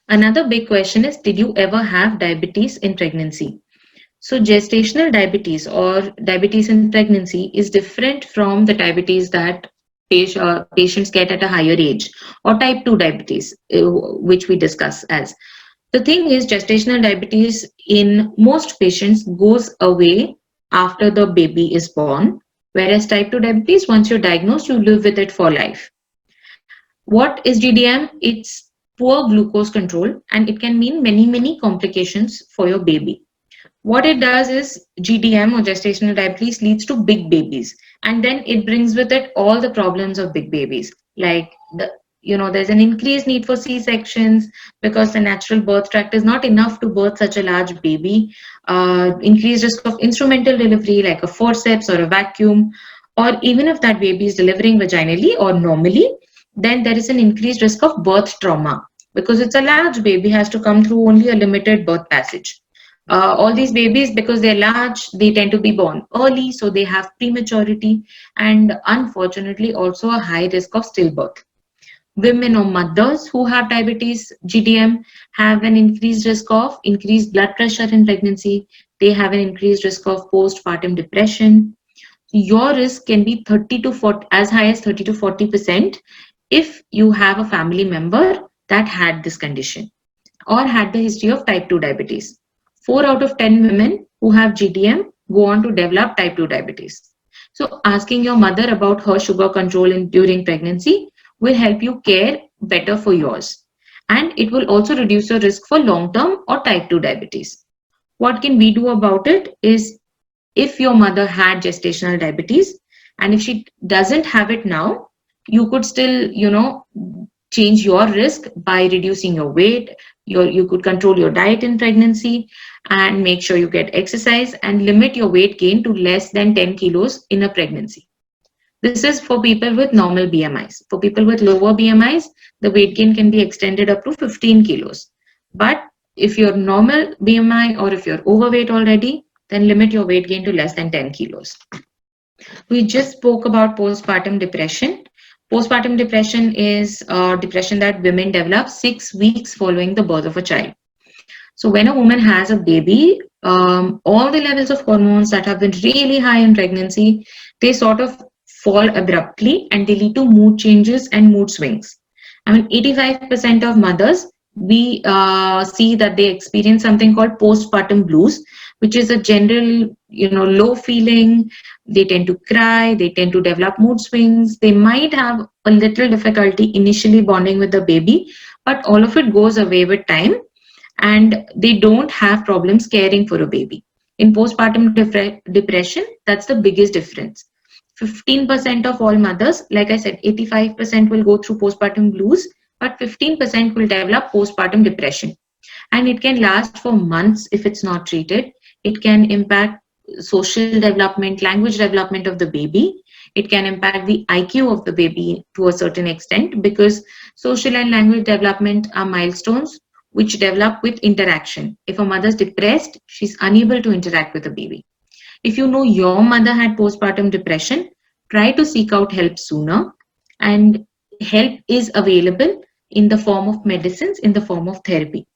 Another big question is, did you ever have diabetes in pregnancy? So gestational diabetes or diabetes in pregnancy is different from the diabetes that patients get at a higher age, or type 2 diabetes, which we discuss as. The thing is, gestational diabetes in most patients goes away after the baby is born, whereas type 2 diabetes, once you're diagnosed, you live with it for life. What is GDM? It's poor glucose control, and it can mean many complications for your baby. What it does is, GDM or gestational diabetes leads to big babies, and then it brings with it all the problems of big babies, like there's an increased need for C-sections because the natural birth tract is not enough to birth such a large baby. Increased risk of instrumental delivery like a forceps or a vacuum, or even if that baby is delivering vaginally or normally, then there is an increased risk of birth trauma because it's a large baby, has to come through only a limited birth passage. All these babies, because they're large, they tend to be born early, so they have prematurity and unfortunately also a high risk of stillbirth. Women or mothers who have diabetes, GDM, have an increased risk of increased blood pressure in pregnancy. They have an increased risk of postpartum depression. Your risk can be 30 to 40, as high as 30 to 40% if you have a family member that had this condition or had the history of type 2 diabetes. 4 out of 10 women who have GDM go on to develop type 2 diabetes. So asking your mother about her sugar control during pregnancy will help you care better for yours. And it will also reduce your risk for long-term or type 2 diabetes. What can we do about it is, if your mother had gestational diabetes and if she doesn't have it now, you could still, change your risk by reducing your weight. You could control your diet in pregnancy and make sure you get exercise and limit your weight gain to less than 10 kilos in a pregnancy. This is for people with normal BMIs. For people with lower BMIs, the weight gain can be extended up to 15 kilos. But if you're normal BMI or if you're overweight already, then limit your weight gain to less than 10 kilos. We just spoke about postpartum depression. Postpartum depression is depression that women develop 6 weeks following the birth of a child. So when a woman has a baby, all the levels of hormones that have been really high in pregnancy, they sort of fall abruptly and they lead to mood changes and mood swings. I mean, 85% of mothers, we see that they experience something called postpartum blues, which is a general, low feeling. They tend to cry, they tend to develop mood swings. They might have a little difficulty initially bonding with the baby, but all of it goes away with time and they don't have problems caring for a baby. In postpartum depression, that's the biggest difference. 15% of all mothers, like I said, 85% will go through postpartum blues, but 15% will develop postpartum depression. And it can last for months if it's not treated. It can impact social development, language development of the baby. It can impact the IQ of the baby to a certain extent, because social and language development are milestones which develop with interaction. If a mother's depressed, she's unable to interact with the baby. If you know your mother had postpartum depression, try to seek out help sooner, and help is available in the form of medicines, in the form of therapy.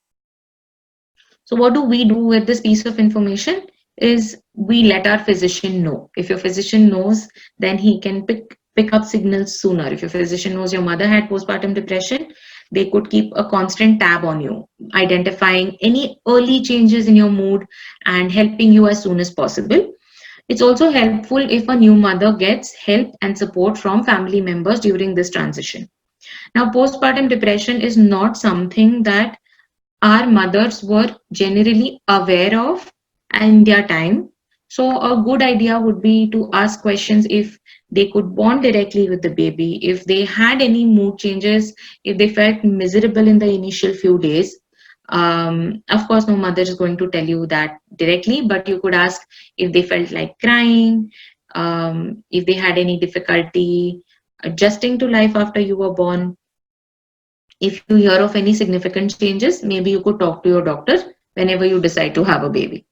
So what do we do with this piece of information is, we let our physician know. If your physician knows, then he can pick up signals sooner. If your physician knows your mother had postpartum depression, they could keep a constant tab on you, identifying any early changes in your mood and helping you as soon as possible. It's also helpful if a new mother gets help and support from family members during this transition. Now, postpartum depression is not something that our mothers were generally aware of in their time. So a good idea would be to ask questions if they could bond directly with the baby, if they had any mood changes, if they felt miserable in the initial few days. Of course, no mother is going to tell you that directly, but you could ask if they felt like crying, if they had any difficulty adjusting to life after you were born. If you hear of any significant changes, maybe you could talk to your doctor whenever you decide to have a baby.